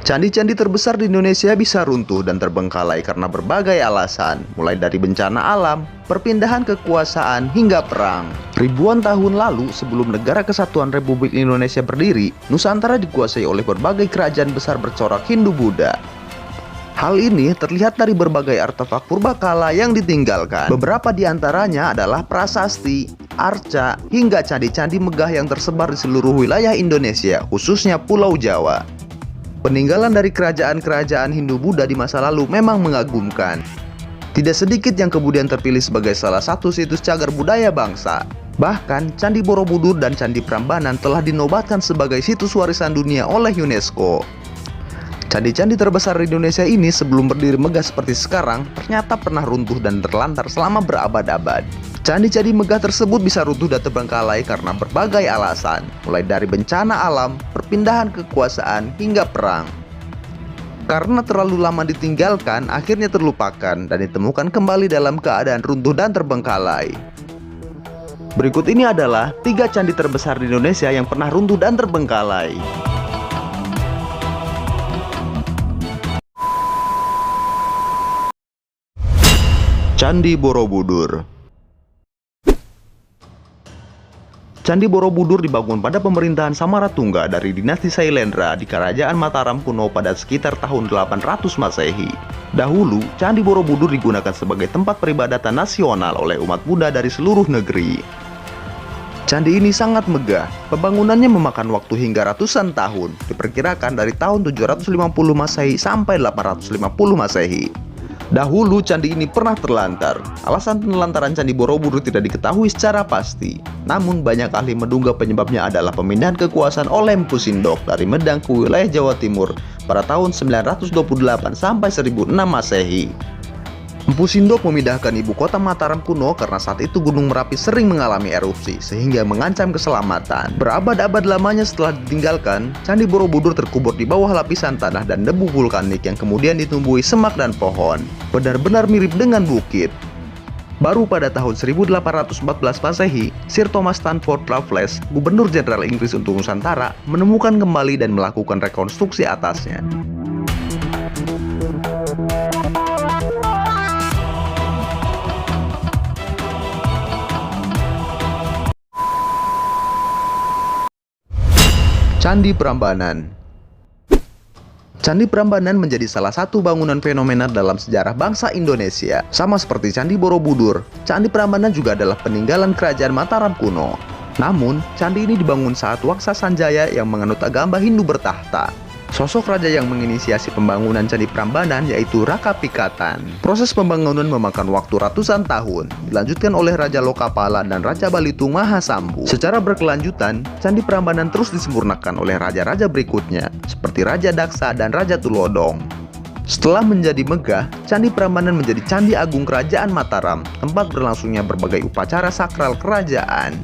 Candi-candi terbesar di Indonesia bisa runtuh dan terbengkalai karena berbagai alasan, mulai dari bencana alam, perpindahan kekuasaan, hingga perang. Ribuan tahun lalu, sebelum Negara Kesatuan Republik Indonesia berdiri, Nusantara dikuasai oleh berbagai kerajaan besar bercorak Hindu-Buddha. Hal ini terlihat dari berbagai artefak purbakala yang ditinggalkan. Beberapa di antaranya adalah prasasti, arca, hingga candi-candi megah yang tersebar di seluruh wilayah Indonesia, khususnya Pulau Jawa. Peninggalan dari kerajaan-kerajaan Hindu-Buddha di masa lalu memang mengagumkan. Tidak sedikit yang kemudian terpilih sebagai salah satu situs cagar budaya bangsa. Bahkan, Candi Borobudur dan Candi Prambanan telah dinobatkan sebagai situs warisan dunia oleh UNESCO. Candi-candi terbesar di Indonesia ini sebelum berdiri megah seperti sekarang, ternyata pernah runtuh dan terlantar selama berabad-abad. Candi-candi megah tersebut bisa runtuh dan terbengkalai karena berbagai alasan, mulai dari bencana alam, perpindahan kekuasaan, hingga perang. Karena terlalu lama ditinggalkan, akhirnya terlupakan dan ditemukan kembali dalam keadaan runtuh dan terbengkalai. Berikut ini adalah 3 candi terbesar di Indonesia yang pernah runtuh dan terbengkalai. Candi Borobudur. Candi Borobudur dibangun pada pemerintahan Samaratungga dari dinasti Sailendra di Kerajaan Mataram kuno pada sekitar tahun 800 Masehi. Dahulu, Candi Borobudur digunakan sebagai tempat peribadatan nasional oleh umat Buddha dari seluruh negeri. Candi ini sangat megah. Pembangunannya memakan waktu hingga ratusan tahun, diperkirakan dari tahun 750 Masehi sampai 850 Masehi. Dahulu candi ini pernah terlantar. Alasan penelantaran Candi Borobudur tidak diketahui secara pasti. Namun banyak ahli menduga penyebabnya adalah pemindahan kekuasaan oleh Mpu Sindok dari Medang ke wilayah Jawa Timur pada tahun 928 sampai 1006 Masehi. Mpu Sindok memindahkan ibu kota Mataram kuno karena saat itu Gunung Merapi sering mengalami erupsi sehingga mengancam keselamatan. Berabad-abad lamanya setelah ditinggalkan, Candi Borobudur terkubur di bawah lapisan tanah dan debu vulkanik yang kemudian ditumbuhi semak dan pohon. Benar-benar mirip dengan bukit. Baru pada tahun 1814 Masehi, Sir Thomas Stamford Raffles, Gubernur Jenderal Inggris untuk Nusantara, menemukan kembali dan melakukan rekonstruksi atasnya. Candi Prambanan. Candi Prambanan menjadi salah satu bangunan fenomenal dalam sejarah bangsa Indonesia. Sama seperti Candi Borobudur, Candi Prambanan juga adalah peninggalan kerajaan Mataram kuno. Namun, candi ini dibangun saat Waksa Sanjaya yang menganut agama Hindu bertahta. Sosok raja yang menginisiasi pembangunan Candi Prambanan yaitu Raka Pikatan. Proses pembangunan memakan waktu ratusan tahun, dilanjutkan oleh Raja Lokapala dan Raja Balitung Mahasambu. Secara berkelanjutan, Candi Prambanan terus disempurnakan oleh raja-raja berikutnya, seperti Raja Daksa dan Raja Tulodong. Setelah menjadi megah, Candi Prambanan menjadi Candi Agung Kerajaan Mataram, tempat berlangsungnya berbagai upacara sakral kerajaan.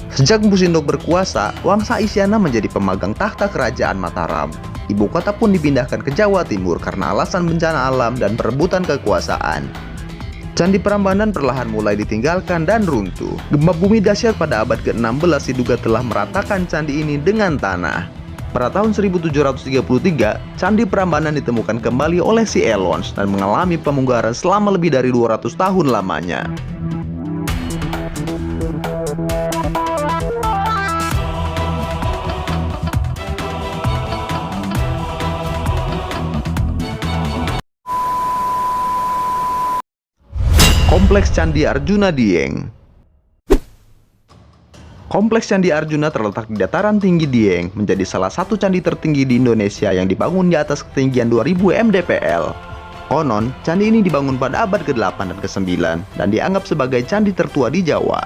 Sejak Mpu Sindok berkuasa, Wangsa Isyana menjadi pemegang tahta kerajaan Mataram. Ibu kota pun dipindahkan ke Jawa Timur karena alasan bencana alam dan perebutan kekuasaan. Candi Prambanan perlahan mulai ditinggalkan dan runtuh. Gempa bumi dahsyat pada abad ke-16 diduga telah meratakan candi ini dengan tanah. Pada tahun 1733, Candi Prambanan ditemukan kembali oleh si Elons dan mengalami pemunggaran selama lebih dari 200 tahun lamanya. Kompleks Candi Arjuna Dieng. Kompleks Candi Arjuna terletak di dataran tinggi Dieng, menjadi salah satu candi tertinggi di Indonesia yang dibangun di atas ketinggian 2000 mdpl. Konon, candi ini dibangun pada abad ke-8 dan ke-9 dan dianggap sebagai candi tertua di Jawa.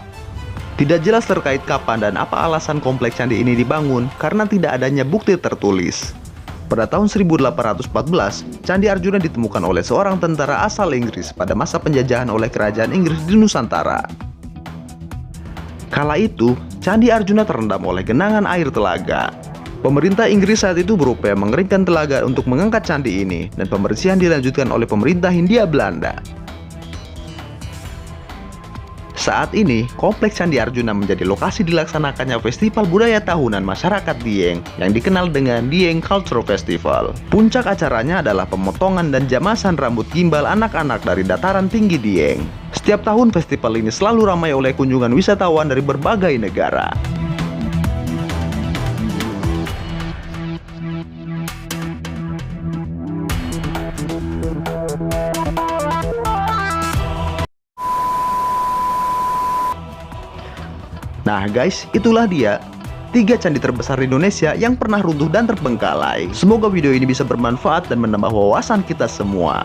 Tidak jelas terkait kapan dan apa alasan kompleks candi ini dibangun karena tidak adanya bukti tertulis. Pada tahun 1814, Candi Arjuna ditemukan oleh seorang tentara asal Inggris pada masa penjajahan oleh kerajaan Inggris di Nusantara. Kala itu, Candi Arjuna terendam oleh genangan air telaga. Pemerintah Inggris saat itu berupaya mengeringkan telaga untuk mengangkat candi ini, dan pembersihan dilanjutkan oleh pemerintah Hindia Belanda. Saat ini, Kompleks Candi Arjuna menjadi lokasi dilaksanakannya Festival Budaya Tahunan Masyarakat Dieng yang dikenal dengan Dieng Cultural Festival. Puncak acaranya adalah pemotongan dan jamasan rambut gimbal anak-anak dari dataran tinggi Dieng. Setiap tahun festival ini selalu ramai oleh kunjungan wisatawan dari berbagai negara. Nah guys, itulah dia 3 candi terbesar di Indonesia yang pernah runtuh dan terbengkalai. Semoga video ini bisa bermanfaat dan menambah wawasan kita semua.